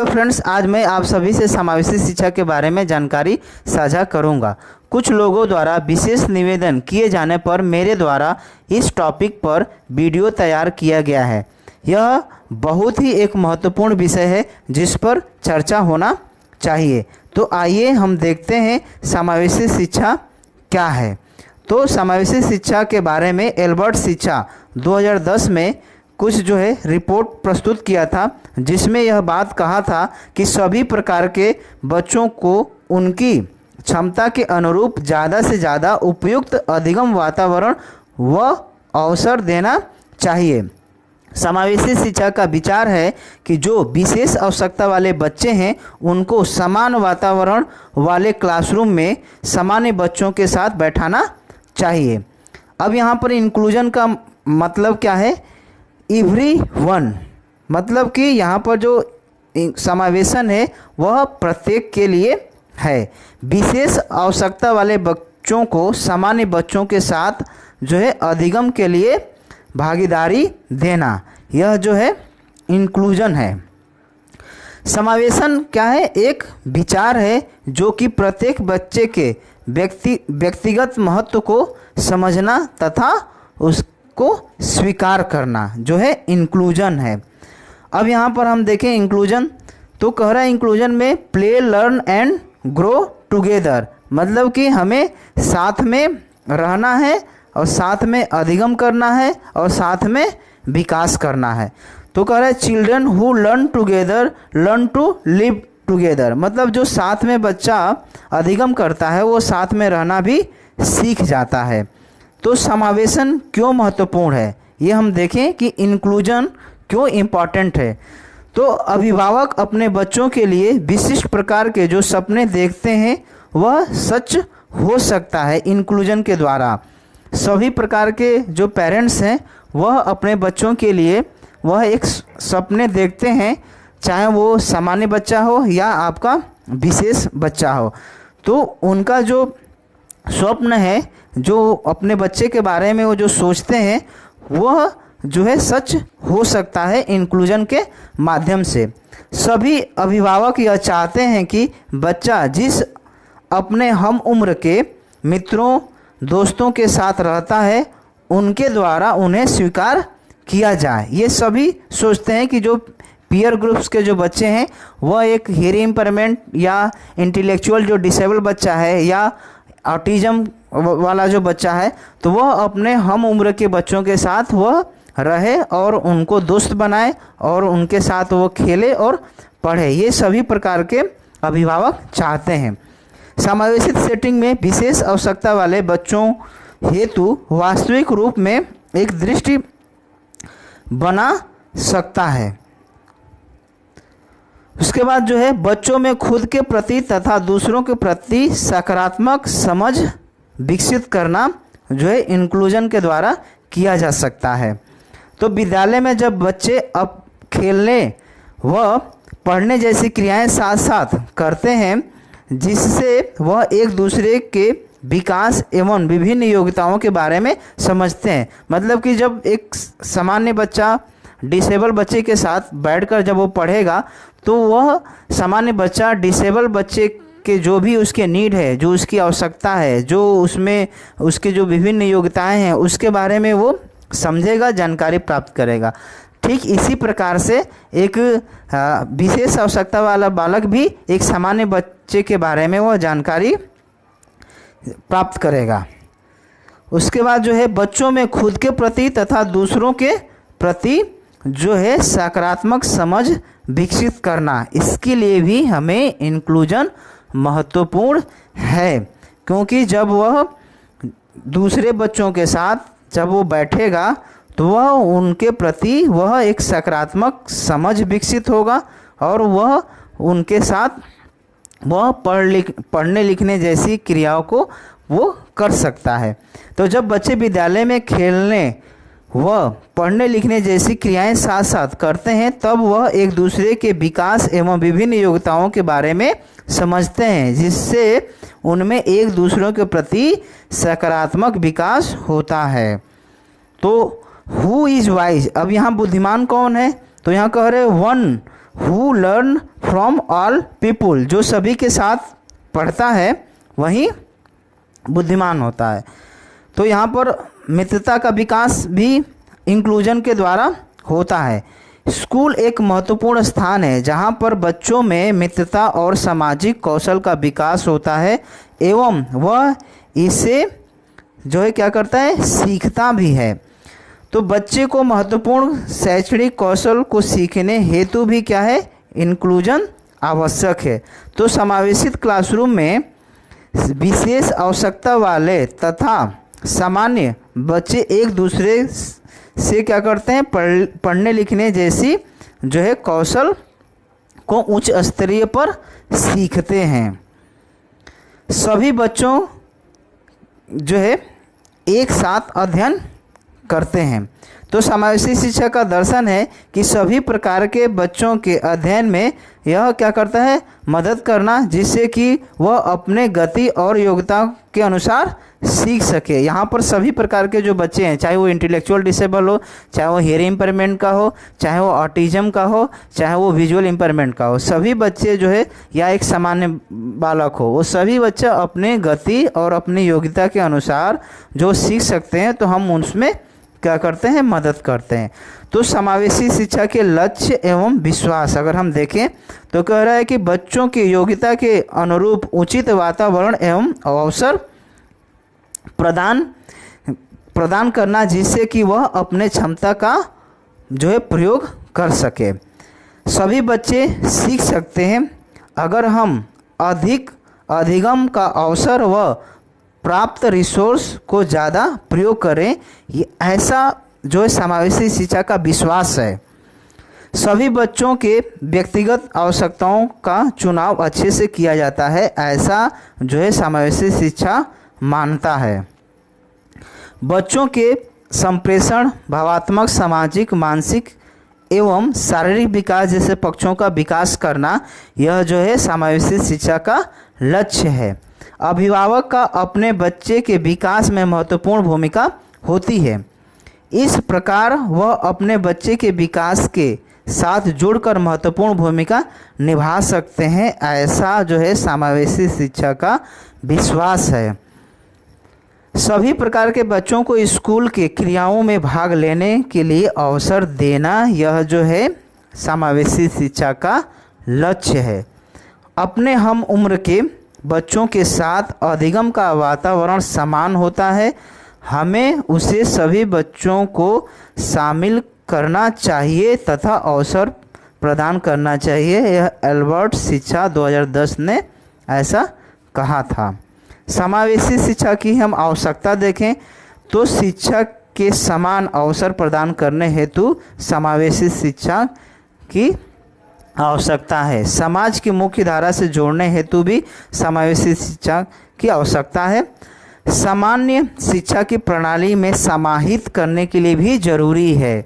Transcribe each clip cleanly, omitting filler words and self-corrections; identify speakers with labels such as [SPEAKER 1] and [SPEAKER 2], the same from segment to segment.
[SPEAKER 1] तो फ्रेंड्स, आज मैं आप सभी से समावेशी शिक्षा के बारे में जानकारी साझा करूंगा। कुछ लोगों द्वारा विशेष निवेदन किए जाने पर मेरे द्वारा इस टॉपिक पर वीडियो तैयार किया गया है। यह बहुत ही एक महत्वपूर्ण विषय है जिस पर चर्चा होना चाहिए। तो आइए हम देखते हैं समावेशी शिक्षा क्या है। तो समावेशी शिक्षा के बारे में एल्बर्ट शिक्षा 2010 में कुछ रिपोर्ट प्रस्तुत किया था, जिसमें यह बात कहा था कि सभी प्रकार के बच्चों को उनकी क्षमता के अनुरूप ज़्यादा से ज़्यादा उपयुक्त अधिगम वातावरण व अवसर देना चाहिए। समावेशी शिक्षा का विचार है कि जो विशेष आवश्यकता वाले बच्चे हैं उनको समान वातावरण वाले क्लासरूम में सामान्य बच्चों के साथ बैठाना चाहिए। अब यहाँ पर इंक्लूजन का मतलब क्या है? एवरीवन, मतलब कि यहाँ पर जो समावेशन है वह प्रत्येक के लिए है। विशेष आवश्यकता वाले बच्चों को सामान्य बच्चों के साथ अधिगम के लिए भागीदारी देना, यह इंक्लूजन है। समावेशन क्या है? एक विचार है जो कि प्रत्येक बच्चे के व्यक्तिगत महत्व को समझना तथा उसको स्वीकार करना इंक्लूजन है। अब यहाँ पर हम देखें इंक्लूजन, तो कह रहा है इंक्लूजन में play, learn and grow together, मतलब कि हमें साथ में रहना है और साथ में अधिगम करना है और साथ में विकास करना है। तो कह रहा है children who learn together learn to live together, मतलब जो साथ में बच्चा अधिगम करता है वो साथ में रहना भी सीख जाता है। तो समावेशन क्यों महत्वपूर्ण है ये हम देखें कि इंक्लूजन क्यों इम्पॉर्टेंट है। तो अभिभावक अपने बच्चों के लिए विशिष्ट प्रकार के जो सपने देखते हैं वह सच हो सकता है इंक्लूजन के द्वारा। सभी प्रकार के जो पेरेंट्स हैं वह अपने बच्चों के लिए वह एक सपने देखते हैं, चाहे वो सामान्य बच्चा हो या आपका विशेष बच्चा हो। तो उनका जो स्वप्न है, जो अपने बच्चे के बारे में वो जो सोचते हैं वह सच हो सकता है इंक्लूजन के माध्यम से। सभी अभिभावक यह चाहते हैं कि बच्चा जिस अपने हम उम्र के मित्रों दोस्तों के साथ रहता है उनके द्वारा उन्हें स्वीकार किया जाए। ये सभी सोचते हैं कि जो पीयर ग्रुप्स के जो बच्चे हैं वह एक हियरिंग इम्पेयरमेंट या इंटेलेक्चुअल जो डिसेबल बच्चा है या ऑटिज्म वाला जो बच्चा है, तो वह अपने हम उम्र के बच्चों के साथ वह रहे और उनको दोस्त बनाए और उनके साथ वो खेले और पढ़े। ये सभी प्रकार के अभिभावक चाहते हैं। समावेशित सेटिंग में विशेष आवश्यकता वाले बच्चों हेतु वास्तविक रूप में एक दृष्टि बना सकता है। उसके बाद बच्चों में खुद के प्रति तथा दूसरों के प्रति सकारात्मक समझ विकसित करना इंक्लूजन के द्वारा किया जा सकता है। तो विद्यालय में जब बच्चे अब खेलने व पढ़ने जैसी क्रियाएं साथ साथ करते हैं जिससे वह एक दूसरे के विकास एवं विभिन्न योग्यताओं के बारे में समझते हैं। मतलब कि जब एक सामान्य बच्चा डिसेबल बच्चे के साथ बैठकर जब वो पढ़ेगा तो वह सामान्य बच्चा डिसेबल बच्चे के जो भी उसके नीड है, जो उसकी आवश्यकता है, जो उसमें उसके जो विभिन्न योग्यताएं हैं उसके बारे में वो समझेगा, जानकारी प्राप्त करेगा। ठीक इसी प्रकार से एक विशेष आवश्यकता वाला बालक भी एक सामान्य बच्चे के बारे में वह जानकारी प्राप्त करेगा। उसके बाद बच्चों में खुद के प्रति तथा दूसरों के प्रति सकारात्मक समझ विकसित करना, इसके लिए भी हमें इंक्लूजन महत्वपूर्ण है। क्योंकि जब वह दूसरे बच्चों के साथ जब वो बैठेगा तो वह उनके प्रति वह एक सकारात्मक समझ विकसित होगा और वह उनके साथ वह पढ़ने लिखने जैसी क्रियाओं को वो कर सकता है। तो जब बच्चे विद्यालय में खेलने वह पढ़ने लिखने जैसी क्रियाएं साथ साथ करते हैं तब वह एक दूसरे के विकास एवं विभिन्न योग्यताओं के बारे में समझते हैं, जिससे उनमें एक दूसरों के प्रति सकारात्मक विकास होता है। तो हु इज़ वाइज, अब यहाँ बुद्धिमान कौन है? तो यहाँ कह रहे one who learn from all people, जो सभी के साथ पढ़ता है वही बुद्धिमान होता है। तो यहाँ पर मित्रता का विकास भी इंक्लूजन के द्वारा होता है। स्कूल एक महत्वपूर्ण स्थान है जहाँ पर बच्चों में मित्रता और सामाजिक कौशल का विकास होता है एवं वह इसे जो है क्या करता है, सीखता भी है। तो बच्चे को महत्वपूर्ण शैक्षणिक कौशल को सीखने हेतु भी क्या है, इंक्लूजन आवश्यक है। तो समावेशित क्लासरूम में विशेष आवश्यकता वाले तथा सामान्य बच्चे एक दूसरे से क्या करते हैं, पढ़ने लिखने जैसी जो है कौशल को उच्च स्तरीय पर सीखते हैं। सभी बच्चों जो है एक साथ अध्ययन करते हैं। तो समावेशी शिक्षा का दर्शन है कि सभी प्रकार के बच्चों के अध्ययन में यह क्या करता है, मदद करना, जिससे कि वह अपने गति और योग्यता के अनुसार सीख सके। यहाँ पर सभी प्रकार के जो बच्चे हैं, चाहे वो इंटेलेक्चुअल डिसेबल हो, चाहे वो हियरिंग इम्पेयरमेंट का हो, चाहे वो ऑटिज्म का हो, चाहे वो विजुअल इम्पेयरमेंट का हो, सभी बच्चे जो है या एक सामान्य बालक हो, वो सभी बच्चे अपने गति और अपनी योग्यता के अनुसार जो सीख सकते हैं, तो हम उसमें क्या करते हैं, मदद करते हैं। तो समावेशी शिक्षा के लक्ष्य एवं विश्वास अगर हम देखें तो कह रहा है कि बच्चों की योग्यता के अनुरूप उचित वातावरण एवं अवसर प्रदान करना, जिससे कि वह अपने क्षमता का जो है प्रयोग कर सके। सभी बच्चे सीख सकते हैं अगर हम अधिगम का अवसर व प्राप्त रिसोर्स को ज़्यादा प्रयोग करें। ये ऐसा जो है समावेशी शिक्षा का विश्वास है। सभी बच्चों के व्यक्तिगत आवश्यकताओं का चुनाव अच्छे से किया जाता है, ऐसा जो है समावेशी शिक्षा मानता है। बच्चों के संप्रेषण, भावात्मक, सामाजिक, मानसिक एवं शारीरिक विकास जैसे पक्षों का विकास करना, यह जो है समावेशी शिक्षा का लक्ष्य है। अभिभावक का अपने बच्चे के विकास में महत्वपूर्ण भूमिका होती है। इस प्रकार वह अपने बच्चे के विकास के साथ जुड़कर महत्वपूर्ण भूमिका निभा सकते हैं, ऐसा जो है समावेशी शिक्षा का विश्वास है। सभी प्रकार के बच्चों को स्कूल के क्रियाओं में भाग लेने के लिए अवसर देना, यह जो है समावेशी शिक्षा का लक्ष्य है। अपने हम उम्र के बच्चों के साथ अधिगम का वातावरण समान होता है, हमें उसे सभी बच्चों को शामिल करना चाहिए तथा अवसर प्रदान करना चाहिए। यह एल्बर्ट शिक्षा 2010 ने ऐसा कहा था। समावेशी शिक्षा की हम आवश्यकता देखें तो शिक्षा के समान अवसर प्रदान करने हेतु समावेशी शिक्षा की आवश्यकता है। समाज की मुख्य धारा से जोड़ने हेतु भी समावेशी शिक्षा की आवश्यकता है। सामान्य शिक्षा की प्रणाली में समाहित करने के लिए भी जरूरी है।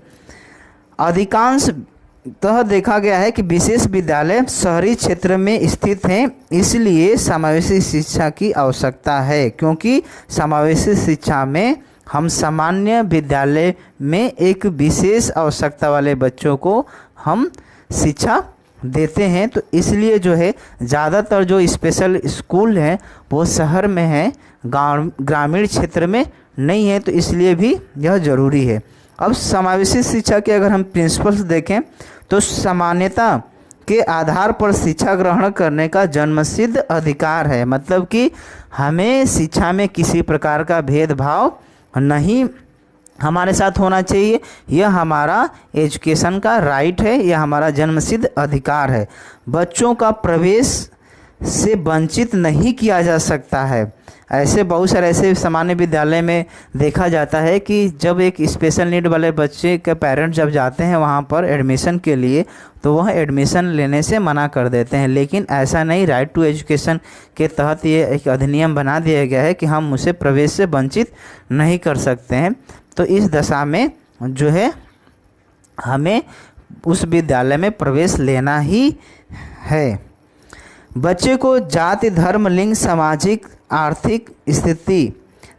[SPEAKER 1] अधिकांशतः देखा गया है कि विशेष विद्यालय शहरी क्षेत्र में स्थित हैं, इसलिए समावेशी शिक्षा की आवश्यकता है, क्योंकि समावेशी शिक्षा में हम सामान्य विद्यालय में एक विशेष आवश्यकता वाले बच्चों को हम शिक्षा देते हैं। तो इसलिए जो है ज़्यादातर जो स्पेशल स्कूल हैं वो शहर में हैं, ग्रामीण क्षेत्र में नहीं है, तो इसलिए भी यह ज़रूरी है। अब समावेशी शिक्षा के अगर हम प्रिंसिपल्स देखें तो सामान्यता के आधार पर शिक्षा ग्रहण करने का जन्मसिद्ध अधिकार है, मतलब कि हमें शिक्षा में किसी प्रकार का भेदभाव नहीं हमारे साथ होना चाहिए। यह हमारा एजुकेशन का राइट है, यह हमारा जन्मसिद्ध अधिकार है। बच्चों का प्रवेश से वंचित नहीं किया जा सकता है। ऐसे बहुत सारे ऐसे सामान्य विद्यालय में देखा जाता है कि जब एक स्पेशल नीड वाले बच्चे के पेरेंट्स जब जाते हैं वहाँ पर एडमिशन के लिए, तो वह एडमिशन लेने से मना कर देते हैं। लेकिन ऐसा नहीं, राइट टू एजुकेशन के तहत ये एक अधिनियम बना दिया गया है कि हम उसे प्रवेश से वंचित नहीं कर सकते हैं। तो इस दशा में जो है हमें उस विद्यालय में प्रवेश लेना ही है। बच्चे को जाति, धर्म, लिंग, सामाजिक, आर्थिक स्थिति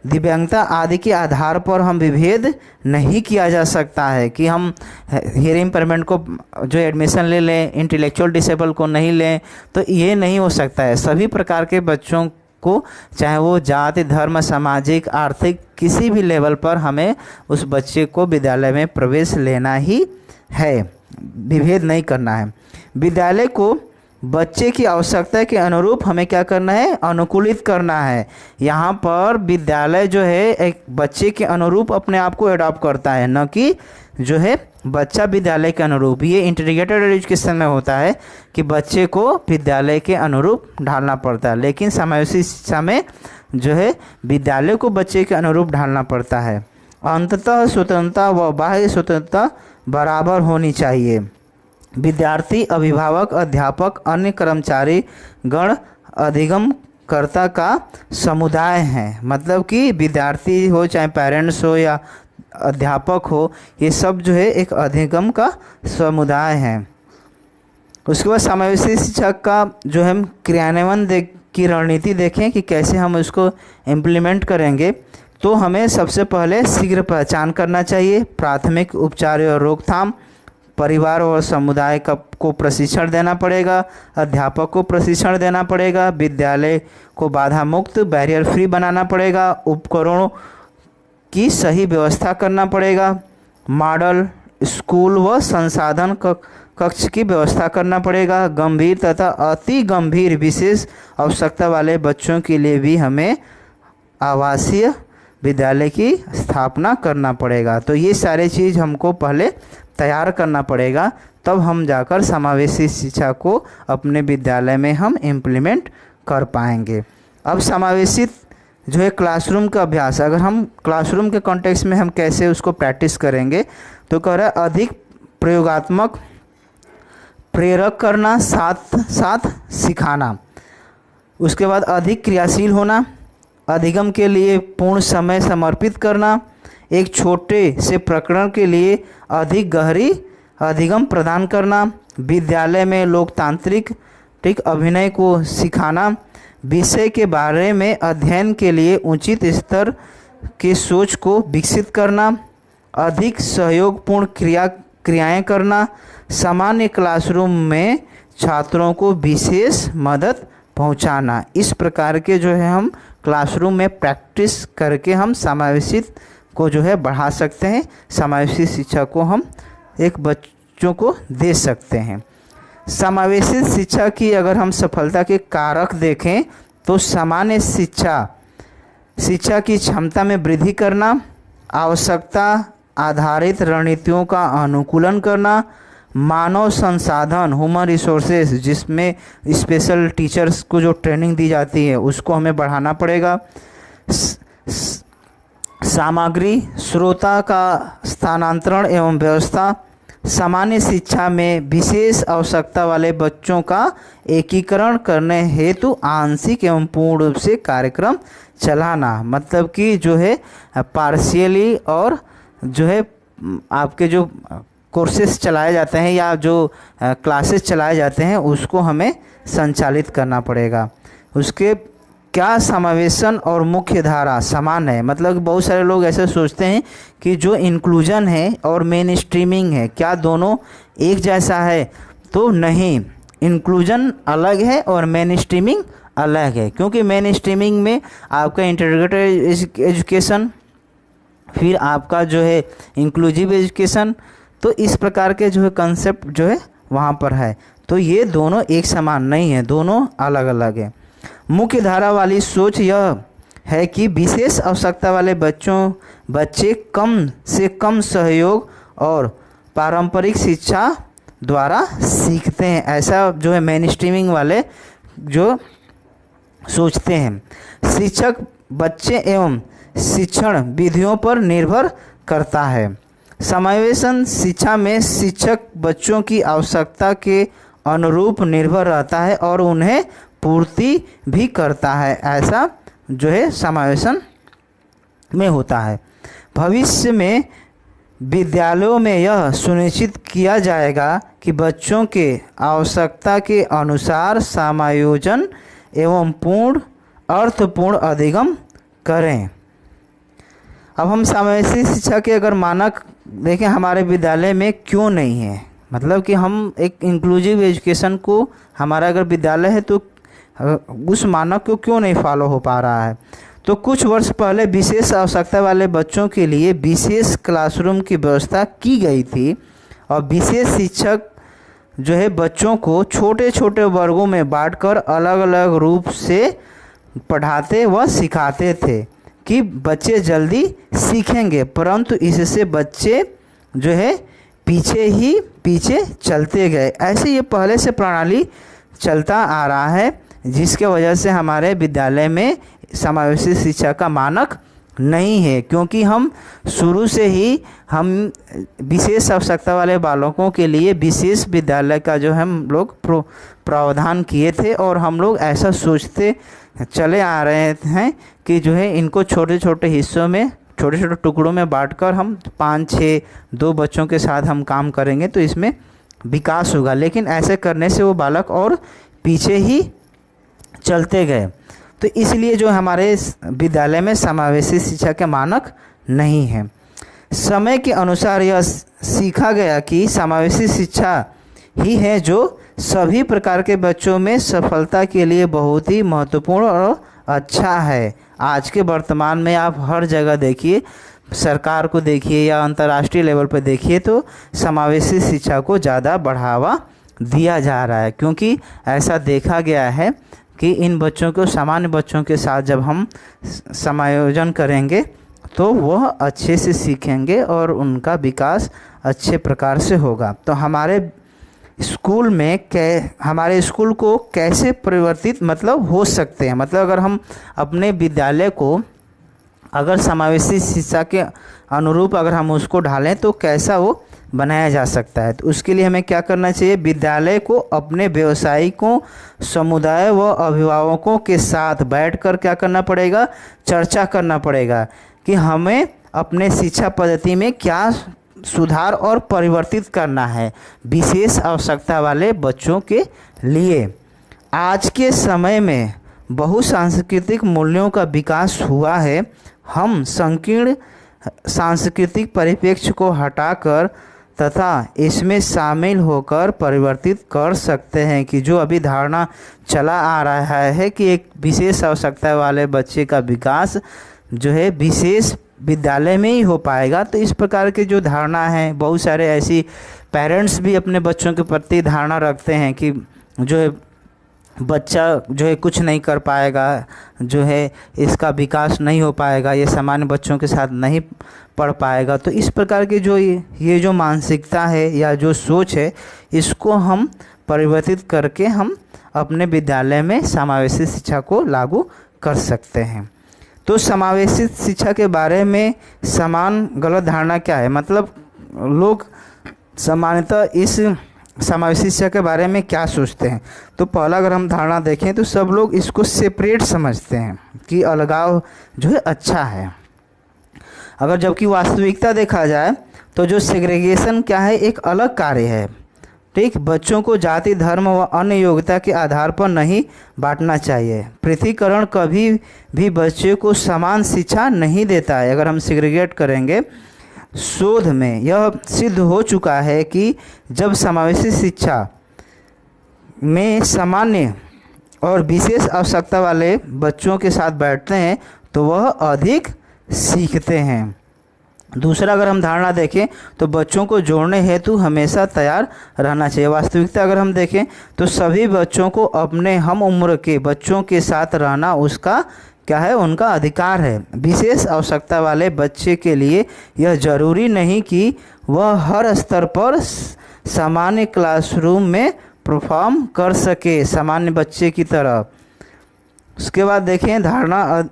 [SPEAKER 1] दिव्यांगता आदि के आधार पर हम विभेद नहीं किया जा सकता है कि हम हियरिंग इम्पेयरमेंट को जो एडमिशन ले लें, इंटेलेक्चुअल डिसेबल को नहीं लें, तो ये नहीं हो सकता है। सभी प्रकार के बच्चों को, चाहे वो जाति, धर्म, सामाजिक, आर्थिक किसी भी लेवल पर, हमें उस बच्चे को विद्यालय में प्रवेश लेना ही है, विभेद नहीं करना है। विद्यालय को बच्चे की आवश्यकता के अनुरूप हमें क्या करना है, अनुकूलित करना है। यहाँ पर विद्यालय जो है एक बच्चे के अनुरूप अपने आप को एडॉप्ट करता है, न कि जो है बच्चा विद्यालय के अनुरूप। ये इंटीग्रेटेड एजुकेशन में होता है कि बच्चे को विद्यालय के अनुरूप ढालना पड़ता है, लेकिन समावेशी शिक्षा में जो है विद्यालय को बच्चे के अनुरूप ढालना पड़ता है। अंततः स्वतंत्रता व बाह्य स्वतंत्रता बराबर होनी चाहिए। विद्यार्थी, अभिभावक, अध्यापक, अन्य कर्मचारी गण अधिगमकर्ता का समुदाय हैं। मतलब कि विद्यार्थी हो, चाहे पेरेंट्स हो या अध्यापक हो, ये सब जो है एक अधिगम का समुदाय है। उसके बाद समावेशी शिक्षा का जो हम क्रियान्वयन की रणनीति देखें कि कैसे हम उसको इम्प्लीमेंट करेंगे, तो हमें सबसे पहले शीघ्र पहचान करना चाहिए, प्राथमिक उपचार और रोकथाम, परिवार और समुदाय को प्रशिक्षण देना पड़ेगा, अध्यापक को प्रशिक्षण देना पड़ेगा, विद्यालय को बाधा मुक्त, बैरियर फ्री बनाना पड़ेगा, उपकरणों की सही व्यवस्था करना पड़ेगा, मॉडल स्कूल व संसाधन कक्ष की व्यवस्था करना पड़ेगा। गंभीर तथा अति गंभीर विशेष आवश्यकता वाले बच्चों के लिए भी हमें आवासीय विद्यालय की स्थापना करना पड़ेगा। तो ये सारे चीज़ हमको पहले तैयार करना पड़ेगा, तब हम जाकर समावेशी शिक्षा को अपने विद्यालय में हम इम्प्लीमेंट कर पाएंगे। अब समावेशी जो है क्लासरूम का अभ्यास, अगर हम क्लासरूम के कॉन्टेक्स्ट में हम कैसे उसको प्रैक्टिस करेंगे, तो कह रहा है अधिक प्रयोगात्मक, प्रेरक करना, साथ साथ सिखाना। उसके बाद अधिक क्रियाशील होना, अधिगम के लिए पूर्ण समय समर्पित करना, एक छोटे से प्रकरण के लिए अधिक गहरी अधिगम प्रदान करना, विद्यालय में लोकतांत्रिक अभिनय को सिखाना, विषय के बारे में अध्ययन के लिए उचित स्तर की सोच को विकसित करना, अधिक सहयोगपूर्ण क्रियाएं करना, सामान्य क्लासरूम में छात्रों को विशेष मदद पहुंचाना। इस प्रकार के जो है हम क्लासरूम में प्रैक्टिस करके हम समावेशी को जो है बढ़ा सकते हैं, समावेशी शिक्षा को हम एक बच्चों को दे सकते हैं। समावेशी शिक्षा की अगर हम सफलता के कारक देखें तो सामान्य शिक्षा की क्षमता में वृद्धि करना, आवश्यकता आधारित रणनीतियों का अनुकूलन करना, मानव संसाधन ह्यूमन रिसोर्सेज जिसमें स्पेशल टीचर्स को जो ट्रेनिंग दी जाती है उसको हमें बढ़ाना पड़ेगा, सामग्री श्रोता का स्थानांतरण एवं व्यवस्था, सामान्य शिक्षा में विशेष आवश्यकता वाले बच्चों का एकीकरण करने हेतु आंशिक एवं पूर्ण रूप से कार्यक्रम चलाना। मतलब कि जो है पार्शियली और जो है आपके जो कोर्सेस चलाए जाते हैं या जो क्लासेस चलाए जाते हैं उसको हमें संचालित करना पड़ेगा। उसके क्या समावेशन और मुख्य धारा समान है, मतलब बहुत सारे लोग ऐसे सोचते हैं कि जो इंक्लूजन है और मेन स्ट्रीमिंग है क्या दोनों एक जैसा है, तो नहीं, इंक्लूजन अलग है और मेन स्ट्रीमिंग अलग है। क्योंकि मेन स्ट्रीमिंग में आपका इंटीग्रेटेड एजुकेशन, फिर आपका जो है इंक्लूसिव एजुकेशन, तो इस प्रकार के जो है कंसेप्ट जो है वहाँ पर है। तो ये दोनों एक समान नहीं है, दोनों अलग अलग है। मुख्य धारा वाली सोच यह है कि विशेष आवश्यकता वाले बच्चे कम से कम सहयोग और पारंपरिक शिक्षा द्वारा सीखते हैं, ऐसा जो है मेन स्ट्रीमिंग वाले जो सोचते हैं। शिक्षक बच्चे एवं शिक्षण विधियों पर निर्भर करता है। समावेशन शिक्षा में शिक्षक बच्चों की आवश्यकता के अनुरूप निर्भर रहता है और उन्हें पूर्ति भी करता है, ऐसा जो है समावेशन में होता है। भविष्य में विद्यालयों में यह सुनिश्चित किया जाएगा कि बच्चों के आवश्यकता के अनुसार समायोजन एवं अर्थपूर्ण अधिगम करें। अब हम समावेशी शिक्षा के अगर मानक देखें हमारे विद्यालय में क्यों नहीं है, मतलब कि हम एक इंक्लूसिव एजुकेशन को हमारा अगर विद्यालय है तो उस मानक को क्यों नहीं फॉलो हो पा रहा है। तो कुछ वर्ष पहले विशेष आवश्यकता वाले बच्चों के लिए विशेष क्लासरूम की व्यवस्था की गई थी और विशेष शिक्षक जो है बच्चों को छोटे छोटे वर्गों में बांटकर अलग अलग रूप से पढ़ाते व सिखाते थे कि बच्चे जल्दी सीखेंगे, परंतु इससे बच्चे जो है पीछे चलते गए। ऐसे ये पहले से प्रणाली चलता आ रहा है, जिसके वजह से हमारे विद्यालय में समावेशी शिक्षा का मानक नहीं है, क्योंकि हम शुरू से ही हम विशेष आवश्यकता वाले बालकों के लिए विशेष विद्यालय का जो हम लोग प्रावधान किए थे और हम लोग ऐसा सोचते चले आ रहे हैं कि जो है इनको छोटे छोटे हिस्सों में छोटे छोटे टुकड़ों में बांटकर हम 5-6 2 बच्चों के साथ हम काम करेंगे तो इसमें विकास होगा, लेकिन ऐसे करने से वो बालक और पीछे ही चलते गए। तो इसलिए जो हमारे विद्यालय में समावेशी शिक्षा के मानक नहीं है। समय के अनुसार यह सीखा गया कि समावेशी शिक्षा ही है जो सभी प्रकार के बच्चों में सफलता के लिए बहुत ही महत्वपूर्ण और अच्छा है। आज के वर्तमान में आप हर जगह देखिए, सरकार को देखिए या अंतर्राष्ट्रीय लेवल पर देखिए, तो समावेशी शिक्षा को ज़्यादा बढ़ावा दिया जा रहा है, क्योंकि ऐसा देखा गया है कि इन बच्चों को सामान्य बच्चों के साथ जब हम समायोजन करेंगे तो वह अच्छे से सीखेंगे और उनका विकास अच्छे प्रकार से होगा। तो हमारे स्कूल में हमारे स्कूल को कैसे परिवर्तित मतलब हो सकते हैं, मतलब अगर हम अपने विद्यालय को अगर समावेशी शिक्षा के अनुरूप अगर हम उसको ढालें तो कैसा वो बनाया जा सकता है। तो उसके लिए हमें क्या करना चाहिए, विद्यालय को अपने व्यवसायिकों, समुदाय व अभिभावकों के साथ बैठकर क्या करना पड़ेगा, चर्चा करना पड़ेगा कि हमें अपने शिक्षा पद्धति में क्या सुधार और परिवर्तित करना है विशेष आवश्यकता वाले बच्चों के लिए। आज के समय में बहुसांस्कृतिक मूल्यों का विकास हुआ है। हम संकीर्ण सांस्कृतिक परिप्रेक्ष्य को हटाकर तथा इसमें शामिल होकर परिवर्तित कर सकते हैं कि जो अभी धारणा चला आ रहा है कि एक विशेष आवश्यकता वाले बच्चे का विकास जो है विशेष विद्यालय में ही हो पाएगा। तो इस प्रकार के जो धारणा है, बहुत सारे ऐसी पेरेंट्स भी अपने बच्चों के प्रति धारणा रखते हैं कि जो है बच्चा जो है कुछ नहीं कर पाएगा, जो है इसका विकास नहीं हो पाएगा, ये सामान्य बच्चों के साथ नहीं पढ़ पाएगा। तो इस प्रकार की जो ये जो मानसिकता है या जो सोच है, इसको हम परिवर्तित करके हम अपने विद्यालय में समावेशी शिक्षा को लागू कर सकते हैं। तो समावेशी शिक्षा के बारे में समान गलत धारणा क्या है, मतलब लोग सामान्यतः इस समावेशी शिक्षा के बारे में क्या सोचते हैं। तो पहला अगर हम धारणा देखें तो सब लोग इसको सेपरेट समझते हैं कि अलगाव जो है अच्छा है, अगर जबकि वास्तविकता देखा जाए तो जो सेग्रीगेशन क्या है, एक अलग कार्य है। ठीक, बच्चों को जाति, धर्म व अन्य योग्यता के आधार पर नहीं बांटना चाहिए। पृथकीकरण कभी भी बच्चे को समान शिक्षा नहीं देता है। अगर हम सेग्रीगेट करेंगे, शोध में यह सिद्ध हो चुका है कि जब समावेशी शिक्षा में सामान्य और विशेष आवश्यकता वाले बच्चों के साथ बैठते हैं तो वह अधिक सीखते हैं। दूसरा, अगर हम धारणा देखें तो बच्चों को जोड़ने हेतु हमेशा तैयार रहना चाहिए। वास्तविकता अगर हम देखें तो सभी बच्चों को अपने हम उम्र के बच्चों के साथ रहना उसका क्या है, उनका अधिकार है। विशेष आवश्यकता वाले बच्चे के लिए यह जरूरी नहीं कि वह हर स्तर पर सामान्य क्लासरूम में परफॉर्म कर सके सामान्य बच्चे की तरह। उसके बाद देखें धारणा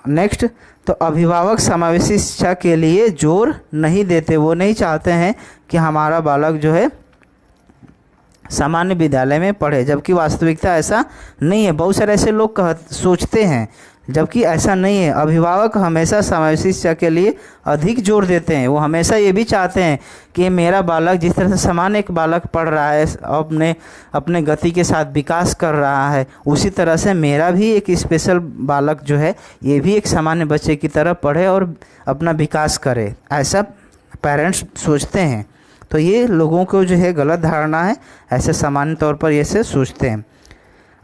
[SPEAKER 1] नेक्स्ट, तो अभिभावक समावेशी शिक्षा के लिए जोर नहीं देते। वो नहीं चाहते हैं कि हमारा बालक जो है सामान्य विद्यालय में पढ़े, जबकि वास्तविकता ऐसा नहीं है। बहुत सारे ऐसे लोग सोचते हैं, जबकि ऐसा नहीं है। अभिभावक हमेशा समावेशी शिक्षा के लिए अधिक जोर देते हैं। वो हमेशा ये भी चाहते हैं कि मेरा बालक जिस तरह से सामान्य एक बालक पढ़ रहा है, अपने गति के साथ विकास कर रहा है, उसी तरह से मेरा भी एक स्पेशल बालक जो है ये भी एक सामान्य बच्चे की तरह पढ़े और अपना विकास करे, ऐसा पेरेंट्स सोचते हैं। तो ये लोगों को जो है गलत धारणा है, ऐसे सामान्य तौर पर ऐसे सोचते हैं।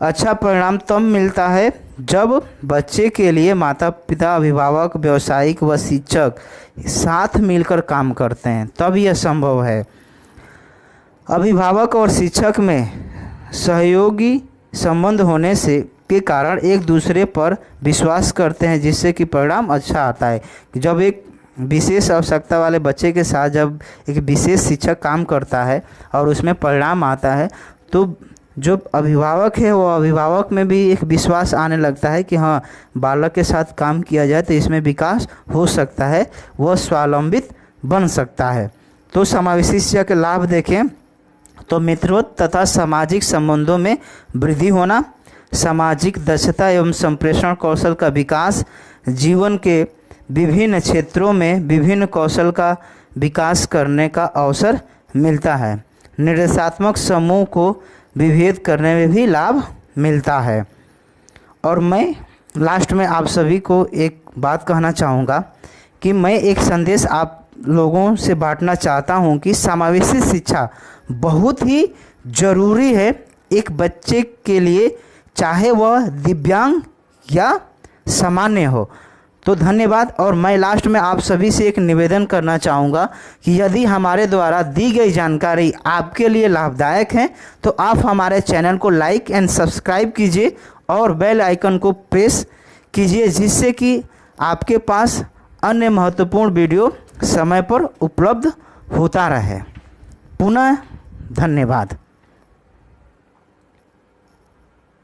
[SPEAKER 1] अच्छा परिणाम तब मिलता है जब बच्चे के लिए माता पिता, अभिभावक, व्यावसायिक व शिक्षक साथ मिलकर काम करते हैं, तब यह संभव है। अभिभावक और शिक्षक में सहयोगी संबंध होने से के कारण एक दूसरे पर विश्वास करते हैं, जिससे कि परिणाम अच्छा आता है। जब एक विशेष आवश्यकता वाले बच्चे के साथ जब एक विशेष शिक्षक काम करता है और उसमें परिणाम आता है, तो जो अभिभावक है वो अभिभावक में भी एक विश्वास आने लगता है कि हाँ, बालक के साथ काम किया जाए तो इसमें विकास हो सकता है, वह स्वावलंबित बन सकता है। तो समावेशी शिक्षा के लाभ देखें तो मित्रवत तथा सामाजिक संबंधों में वृद्धि होना, सामाजिक दक्षता एवं संप्रेषण कौशल का विकास, जीवन के विभिन्न क्षेत्रों में विभिन्न कौशल का विकास करने का अवसर मिलता है, निर्देशात्मक समूह को विभेद करने में भी लाभ मिलता है। और मैं लास्ट में आप सभी को एक बात कहना चाहूँगा कि मैं एक संदेश आप लोगों से बांटना चाहता हूँ कि समावेशी शिक्षा बहुत ही ज़रूरी है एक बच्चे के लिए, चाहे वह दिव्यांग या सामान्य हो। तो धन्यवाद। और मैं लास्ट में आप सभी से एक निवेदन करना चाहूँगा कि यदि हमारे द्वारा दी गई जानकारी आपके लिए लाभदायक है तो आप हमारे चैनल को लाइक एंड सब्सक्राइब कीजिए और बेल आइकन को प्रेस कीजिए, जिससे कि आपके पास अन्य महत्वपूर्ण वीडियो समय पर उपलब्ध होता रहे। पुनः धन्यवाद।